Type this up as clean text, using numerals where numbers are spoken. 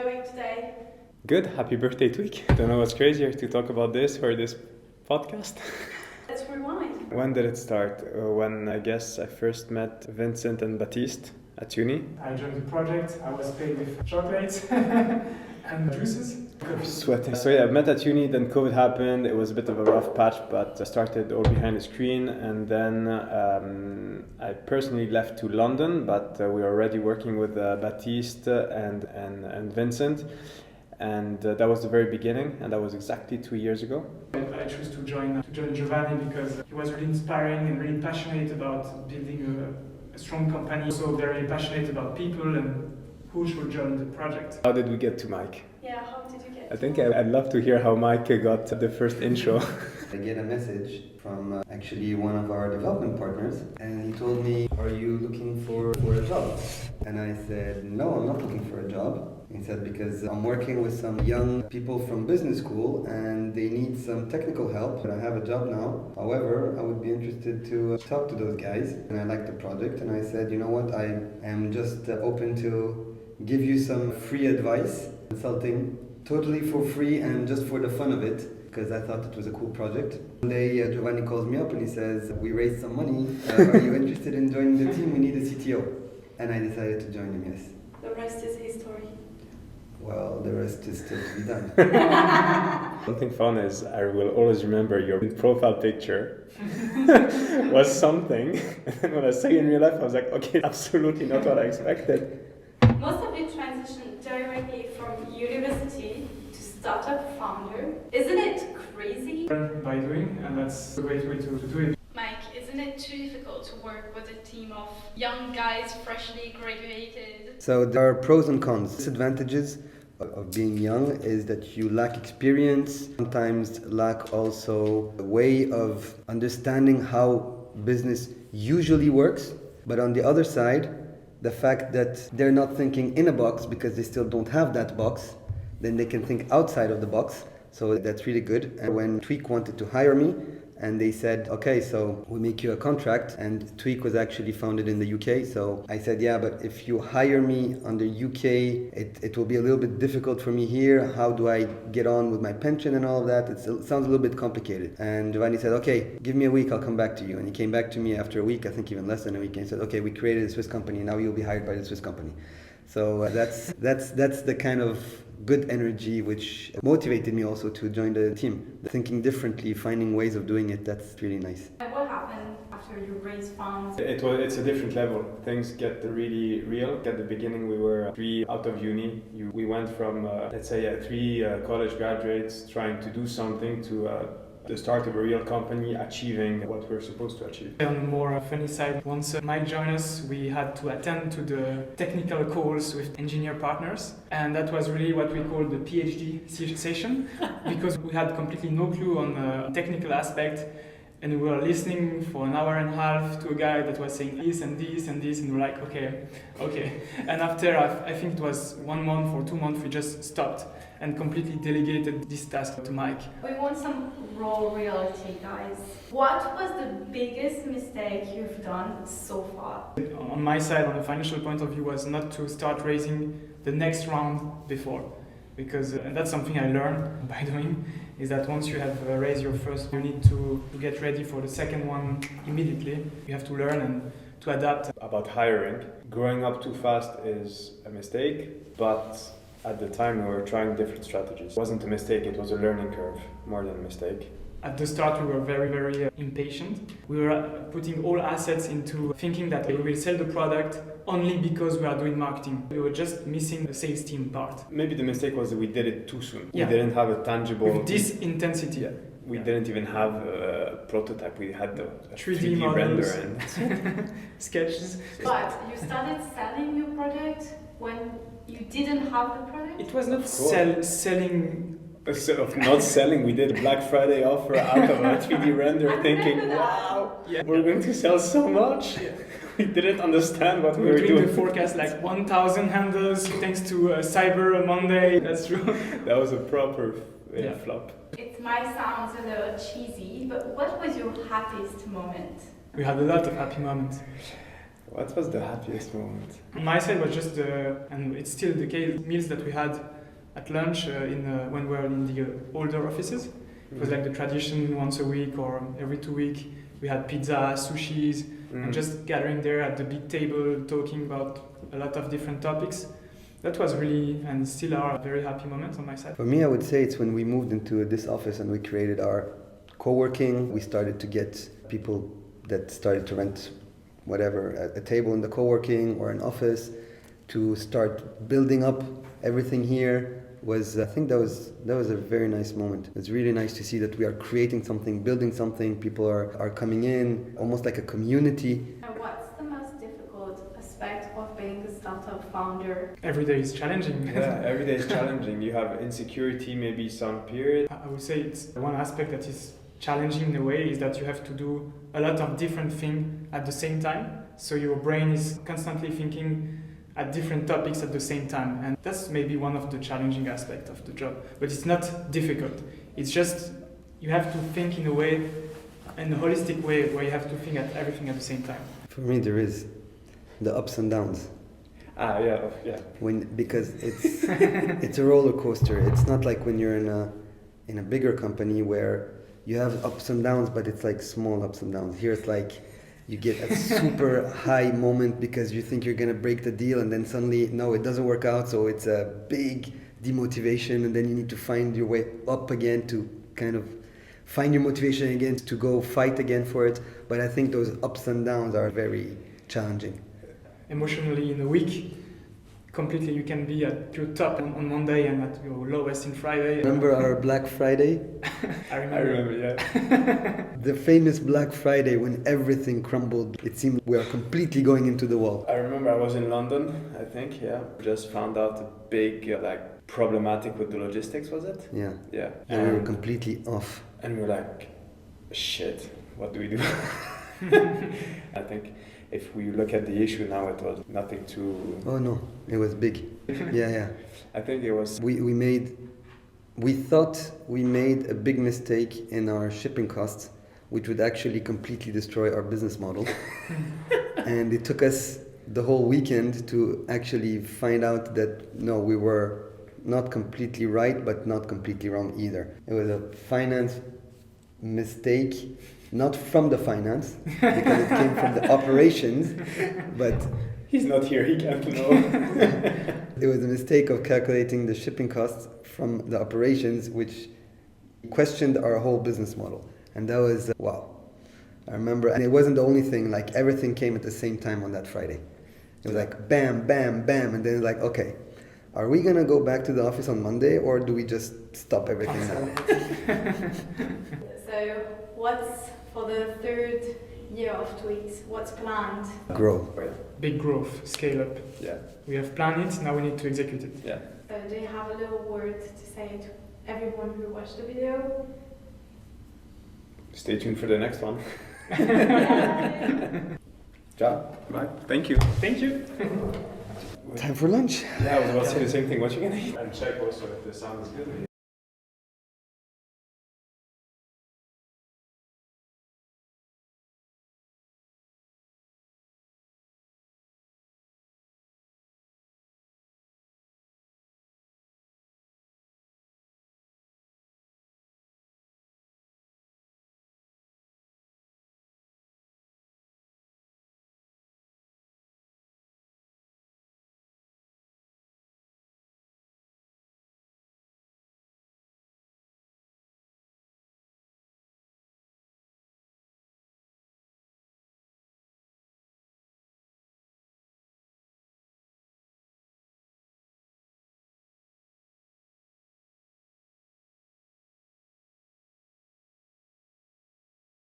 going today? Good. Happy birthday, Tweaq. Don't know what's crazier to talk about this or this podcast. Let's rewind. When did it start? When I guess I first met Vincent and Baptiste at uni. I joined the project. I was paid with chocolates and juices. Sweating. So yeah, I met at uni, then COVID happened. It was a bit of a rough patch, but I started all behind the screen. And then I personally left to London, but we were already working with Baptiste and Vincent. And that was the very beginning, and that was exactly 2 years ago. I chose to join Giovanni because he was really inspiring and really passionate about building a strong company. Also very passionate about people and who should join the project. How did we get to Mike? Yeah, how did you get I think I'd love to hear how Mike got the first intro. I get a message from actually one of our development partners, and he told me, "Are you looking for a job?" And I said, "No, I'm not looking for a job." He said, "Because I'm working with some young people from business school and they need some technical help, but I have a job now. However, I would be interested to talk to those guys." And I liked the project, and I said, "You know what, I am just open to give you some free advice, consulting, totally for free and just for the fun of it." Because I thought it was a cool project. One day Giovanni calls me up and he says, "We raised some money, are you interested in joining the team? We need a CTO." And I decided to join him, yes. The rest is history. Well, the rest is still to be done. Something fun is I will always remember your profile picture was something. And then when I saw you in real life, I was like, okay, absolutely not what I expected. Most of you transitioned directly from university to startup founder. Isn't it crazy? Learn by doing, and that's a great way to do it. Mike, isn't it too difficult to work with a team of young guys freshly graduated? So there are pros and cons. Disadvantages of being young is that you lack experience, sometimes lack also a way of understanding how business usually works. But on the other side, the fact that they're not thinking in a box because they still don't have that box, then they can think outside of the box. So that's really good. And when Tweaq wanted to hire me, and they said, "Okay, so we make you a contract," and Tweaq was actually founded in the UK. So I said, "Yeah, but if you hire me under UK, it will be a little bit difficult for me here. How do I get on with my pension and all of that? It sounds a little bit complicated." And Giovanni said, "Okay, give me a week, I'll come back to you." And he came back to me after a week, I think even less than a week, and he said, "Okay, we created a Swiss company. Now you'll be hired by the Swiss company." So that's the kind of good energy which motivated me also to join the team. Thinking differently, finding ways of doing it, that's really nice. And what happened after you raised funds? It's a different level. Things get really real. At the beginning, we were 3 out of uni. We went from, let's say, 3 college graduates trying to do something to the start of a real company, achieving what we're supposed to achieve. On the more funny side, once Mike joined us, we had to attend to the technical calls with engineer partners. And that was really what we call the PhD session, because we had completely no clue on the technical aspect. And we were listening for an hour and a half to a guy that was saying this and this and this, and we're like, okay. And after, I think it was 1 month or 2 months, we just stopped and completely delegated this task to Mike. We want some raw reality, guys. What was the biggest mistake you've done so far? On my side, on the financial point of view, was not to start raising the next round before. Because and that's something I learned by doing, is that once you have raised your first, you need to get ready for the second one immediately. You have to learn and to adapt. About hiring, growing up too fast is a mistake, but at the time we were trying different strategies. It wasn't a mistake, it was a learning curve more than a mistake. At the start, we were very, very impatient. We were putting all assets into thinking that we will sell the product only because we are doing marketing. We were just missing the sales team part. Maybe the mistake was that we did it too soon. Yeah. We didn't have a tangible... With this intensity. Yeah. We didn't even have a prototype. We had the 3D render models. and sketches. But you started selling your product when you didn't have the product? It was not selling. Instead of not selling, we did a Black Friday offer out of a 3D render thinking, wow, we're going to sell so much. Yeah. We didn't understand what we were doing. The forecast like 1,000 handles thanks to Cyber Monday. That's true. That was a proper flop. It might sound a little cheesy, but what was your happiest moment? We had a lot of happy moments. What was the happiest moment? On my side was just and it's still the case, meals that we had at lunch when we were in the older offices. It was like the tradition once a week or every 2 weeks. We had pizza, sushis, and just gathering there at the big table, talking about a lot of different topics. That was really, and still are, a very happy moment on my side. For me, I would say it's when we moved into this office and we created our co-working. We started to get people that started to rent whatever, a table in the co-working or an office, to start building up everything here. I think that was a very nice moment. It's really nice to see that we are creating something, building something. People are coming in, almost like a community. And what's the most difficult aspect of being a startup founder? Every day is challenging. Yeah, every day is challenging. You have insecurity, maybe some period. I would say it's one aspect that is challenging in a way is that you have to do a lot of different things at the same time. So your brain is constantly thinking at different topics at the same time, and that's maybe one of the challenging aspects of the job. But it's not difficult. It's just you have to think in a holistic way, where you have to think at everything at the same time. For me, there is the ups and downs. Yeah. Because it's a roller coaster. It's not like when you're in a bigger company where you have ups and downs, but it's like small ups and downs. Here it's like you get a super high moment because you think you're gonna break the deal, and then suddenly no, it doesn't work out. So it's a big demotivation, and then you need to find your way up again to kind of find your motivation again to go fight again for it. But I think those ups and downs are very challenging. Emotionally, in a week, completely you can be at your top on Monday and at your lowest in Friday. Remember our Black Friday? I remember, yeah. The famous Black Friday when everything crumbled. It seemed we are completely going into the wall. I remember I was in London, I think, yeah. Just found out a big, problematic with the logistics, was it? Yeah. Yeah. And we were completely off. And we were like, shit, what do we do? I think if we look at the issue now, it was nothing too... Oh no, it was big. Yeah. I think it was... We thought we made a big mistake in our shipping costs, which would actually completely destroy our business model. And it took us the whole weekend to actually find out that no, we were not completely right, but not completely wrong either. It was a finance mistake, not from the finance, because it came from the operations, but... He's not here, he can't know. It was a mistake of calculating the shipping costs from the operations, which questioned our whole business model. And that was, wow. I remember, and it wasn't the only thing, like everything came at the same time on that Friday. It was like bam, bam, bam, and then it's like, okay, are we gonna go back to the office on Monday, or do we just stop everything now? So what's for the third year of Tweaq? What's planned? Grow. big growth, scale up. Yeah. We have planned it, now we need to execute it. Yeah. So do you have a little word to say to everyone who watched the video? Stay tuned for the next one. Ciao. Bye. Thank you. Thank you. Time for lunch. Yeah, I was about to say the same thing. What you gonna eat? And check also if the sound is good.